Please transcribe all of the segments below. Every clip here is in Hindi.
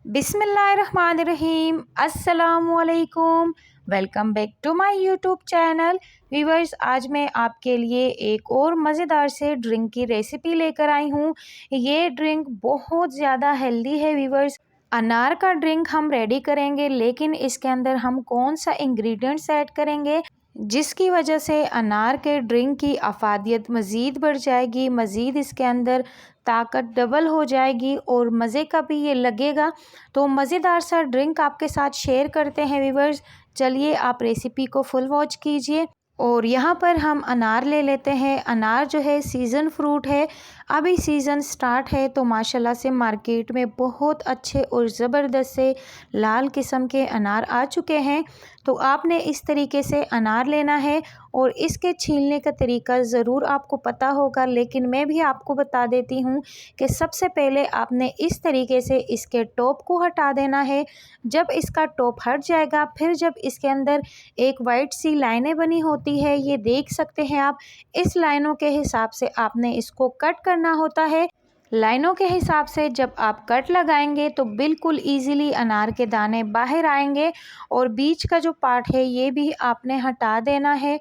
बिस्मिल्लाहिर्रहमानिर्रहीम अस्सलामुअलैकुम। Welcome back to my YouTube channel. Viewers, आज मैं आपके लिए एक और मज़ेदार से ड्रिंक की रेसिपी लेकर आई हूँ। ये ड्रिंक बहुत ज़्यादा हेल्दी है व्यूवर्स। अनार का ड्रिंक हम रेडी करेंगे, लेकिन इसके अंदर हम कौन सा इंग्रेडिएंट्स ऐड करेंगे जिसकी वजह से अनार के ड्रिंक की अफादियत मज़ीद बढ़ जाएगी, मज़ीद इसके अंदर ताकत डबल हो जाएगी और मज़े का भी ये लगेगा। तो मज़ेदार सा ड्रिंक आपके साथ शेयर करते हैं व्यूवर्स। चलिए आप रेसिपी को फुल वॉच कीजिए। और यहाँ पर हम अनार ले लेते हैं। अनार जो है सीज़न फ्रूट है, अभी सीज़न स्टार्ट है, तो माशाल्लाह से मार्केट में बहुत अच्छे और ज़बरदस्त से लाल किस्म के अनार आ चुके हैं। तो आपने इस तरीके से अनार लेना है और इसके छीलने का तरीका ज़रूर आपको पता होगा, लेकिन मैं भी आपको बता देती हूँ कि सबसे पहले आपने इस तरीके से इसके टॉप को हटा देना है। जब इसका टॉप हट जाएगा, फिर जब इसके अंदर एक वाइट सी लाइनें बनी होती है, ये देख सकते हैं आप, इस लाइनों के हिसाब से आपने इसको कट करना होता है। लाइनों के हिसाब से जब आप कट लगाएंगे तो बिल्कुल इजीली अनार के दाने बाहर आएंगे और बीच का जो पार्ट है ये भी आपने हटा देना है।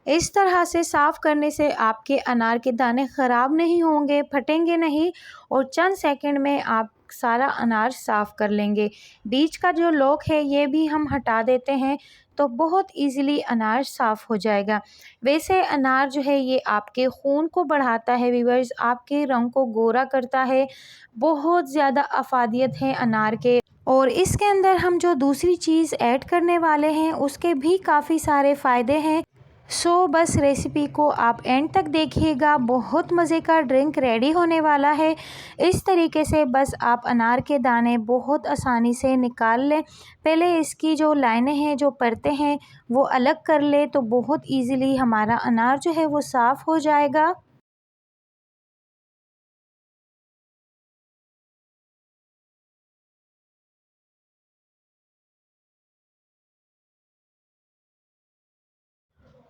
इस तरह से साफ़ करने से आपके अनार के दाने ख़राब नहीं होंगे, फटेंगे नहीं और चंद सेकंड में आप सारा अनार साफ़ कर लेंगे। बीच का जो लॉक है ये भी हम हटा देते हैं, तो बहुत इजीली अनार साफ़ हो जाएगा। वैसे अनार जो है ये आपके खून को बढ़ाता है व्यूअर्स, आपके रंग को गोरा करता है। बहुत ज़्यादा अफादियत है अनार के। और इसके अंदर हम जो दूसरी चीज़ ऐड करने वाले हैं उसके भी काफ़ी सारे फ़ायदे हैं। बस रेसिपी को आप एंड तक देखिएगा, बहुत मज़े का ड्रिंक रेडी होने वाला है। इस तरीके से बस आप अनार के दाने बहुत आसानी से निकाल लें। पहले इसकी जो लाइनें हैं, जो परतें हैं, वो अलग कर ले, तो बहुत इजीली हमारा अनार जो है वो साफ़ हो जाएगा।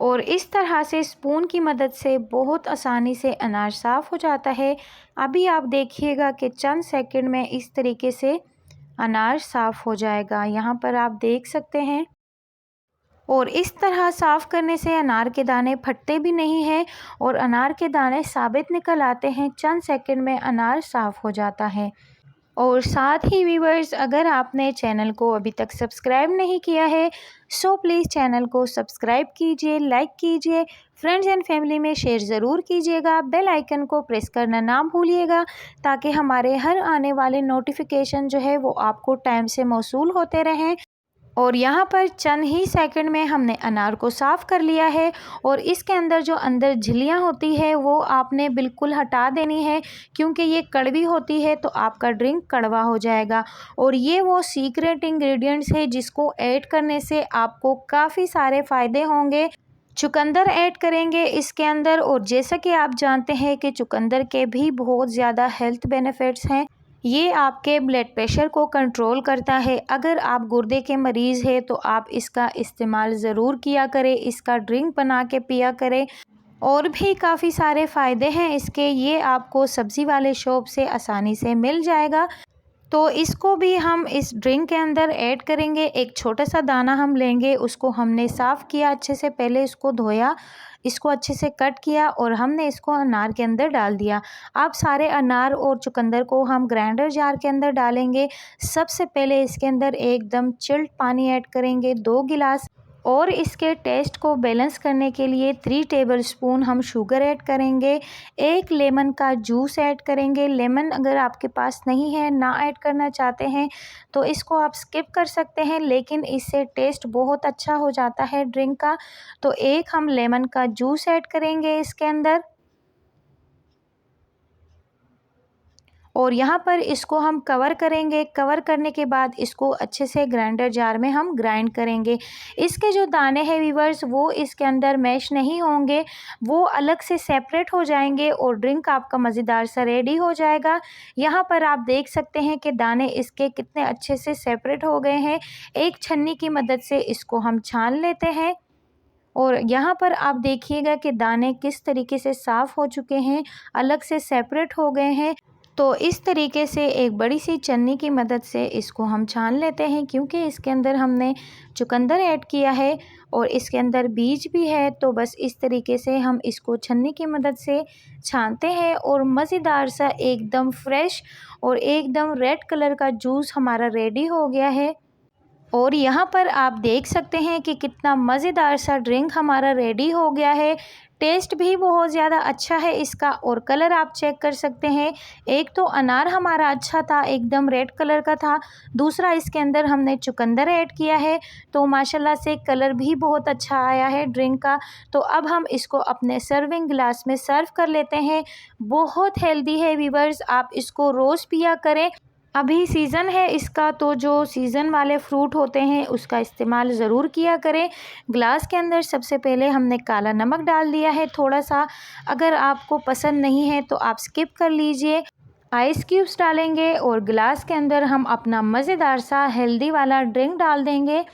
और इस तरह से स्पून की मदद से बहुत आसानी से अनार साफ़ हो जाता है। अभी आप देखिएगा कि चंद सेकंड में इस तरीके से अनार साफ़ हो जाएगा। यहाँ पर आप देख सकते हैं। और इस तरह साफ़ करने से अनार के दाने फटते भी नहीं हैं और अनार के दाने साबित निकल आते हैं। चंद सेकंड में अनार साफ़ हो जाता है। और साथ ही व्यूवर्स, अगर आपने चैनल को अभी तक सब्सक्राइब नहीं किया है प्लीज़ चैनल को सब्सक्राइब कीजिए, लाइक कीजिए, फ्रेंड्स एंड फैमिली में शेयर ज़रूर कीजिएगा। बेल आइकन को प्रेस करना ना भूलिएगा, ताकि हमारे हर आने वाले नोटिफिकेशन जो है वो आपको टाइम से मौसूल होते रहें। और यहाँ पर चंद ही सेकंड में हमने अनार को साफ़ कर लिया है और इसके अंदर जो अंदर झिल्लियाँ होती है वो आपने बिल्कुल हटा देनी है, क्योंकि ये कड़वी होती है तो आपका ड्रिंक कड़वा हो जाएगा। और ये वो सीक्रेट इंग्रेडिएंट्स है जिसको ऐड करने से आपको काफ़ी सारे फ़ायदे होंगे। चुकंदर ऐड करेंगे इसके अंदर, और जैसा कि आप जानते हैं कि चुकंदर के भी बहुत ज़्यादा हेल्थ बेनिफिट्स हैं। ये आपके ब्लड प्रेशर को कंट्रोल करता है। अगर आप गुर्दे के मरीज़ हैं तो आप इसका इस्तेमाल ज़रूर किया करें, इसका ड्रिंक बना के पिया करें। और भी काफ़ी सारे फ़ायदे हैं इसके, ये आपको सब्ज़ी वाले शॉप से आसानी से मिल जाएगा। तो इसको भी हम इस ड्रिंक के अंदर ऐड करेंगे। एक छोटा सा दाना हम लेंगे, उसको हमने साफ़ किया अच्छे से, पहले इसको धोया, इसको अच्छे से कट किया और हमने इसको अनार के अंदर डाल दिया। अब सारे अनार और चुकंदर को हम ग्राइंडर जार के अंदर डालेंगे। सबसे पहले इसके अंदर एकदम चिल्ड पानी ऐड करेंगे 2 गिलास, और इसके टेस्ट को बैलेंस करने के लिए 3 टेबलस्पून हम शुगर ऐड करेंगे। 1 लेमन का जूस ऐड करेंगे। लेमन अगर आपके पास नहीं है, ना ऐड करना चाहते हैं, तो इसको आप स्किप कर सकते हैं, लेकिन इससे टेस्ट बहुत अच्छा हो जाता है ड्रिंक का। तो 1 हम लेमन का जूस ऐड करेंगे इसके अंदर। और यहाँ पर इसको हम कवर करेंगे। कवर करने के बाद इसको अच्छे से ग्राइंडर जार में हम ग्राइंड करेंगे। इसके जो दाने हैं व्यूवर्स, वो इसके अंदर मैश नहीं होंगे, वो अलग से सेपरेट हो जाएंगे और ड्रिंक आपका मज़ेदार सा रेडी हो जाएगा। यहाँ पर आप देख सकते हैं कि दाने इसके कितने अच्छे से सेपरेट हो गए हैं। एक छन्नी की मदद से इसको हम छान लेते हैं। और यहाँ पर आप देखिएगा कि दाने किस तरीके से साफ़ हो चुके हैं, अलग से सेपरेट हो गए हैं। तो इस तरीके से एक बड़ी सी छन्नी की मदद से इसको हम छान लेते हैं, क्योंकि इसके अंदर हमने चुकंदर ऐड किया है और इसके अंदर बीज भी है। तो बस इस तरीके से हम इसको छन्नी की मदद से छानते हैं और मज़ेदार सा एकदम फ्रेश और एकदम रेड कलर का जूस हमारा रेडी हो गया है। और यहाँ पर आप देख सकते हैं कि कितना मज़ेदार सा ड्रिंक हमारा रेडी हो गया है। टेस्ट भी बहुत ज़्यादा अच्छा है इसका और कलर आप चेक कर सकते हैं। एक तो अनार हमारा अच्छा था, एकदम रेड कलर का था। दूसरा इसके अंदर हमने चुकंदर ऐड किया है, तो माशाल्लाह से कलर भी बहुत अच्छा आया है ड्रिंक का। तो अब हम इसको अपने सर्विंग ग्लास में सर्व कर लेते हैं। बहुत हेल्दी है व्यूअर्स, आप इसको रोज़ पिया करें। अभी सीज़न है इसका, तो जो सीज़न वाले फ्रूट होते हैं उसका इस्तेमाल ज़रूर किया करें। ग्लास के अंदर सबसे पहले हमने काला नमक डाल दिया है थोड़ा सा, अगर आपको पसंद नहीं है तो आप स्किप कर लीजिए। आइस क्यूब्स डालेंगे और ग्लास के अंदर हम अपना मज़ेदार सा हेल्दी वाला ड्रिंक डाल देंगे।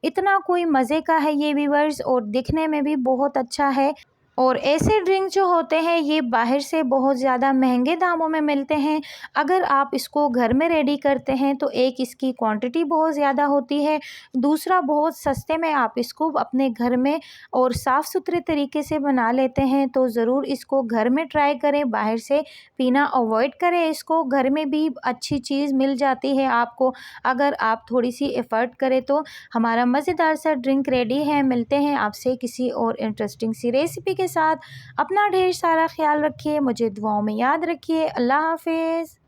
इतना कोई मज़े का है ये व्यूअर्स और दिखने में भी बहुत अच्छा है। और ऐसे ड्रिंक जो होते हैं ये बाहर से बहुत ज़्यादा महंगे दामों में मिलते हैं। अगर आप इसको घर में रेडी करते हैं तो एक इसकी क्वांटिटी बहुत ज़्यादा होती है, दूसरा बहुत सस्ते में आप इसको अपने घर में और साफ़ सुथरे तरीके से बना लेते हैं। तो ज़रूर इसको घर में ट्राई करें, बाहर से पीना अवॉइड करें। इसको घर में भी अच्छी चीज़ मिल जाती है आपको, अगर आप थोड़ी सी एफ़र्ट करें तो। हमारा मज़ेदार सा ड्रिंक रेडी है। मिलते हैं आपसे किसी और इंटरेस्टिंग सी रेसिपी के साथ। अपना ढेर सारा ख्याल रखिए, मुझे दुआओं में याद रखिए। अल्लाह हाफ़िज़।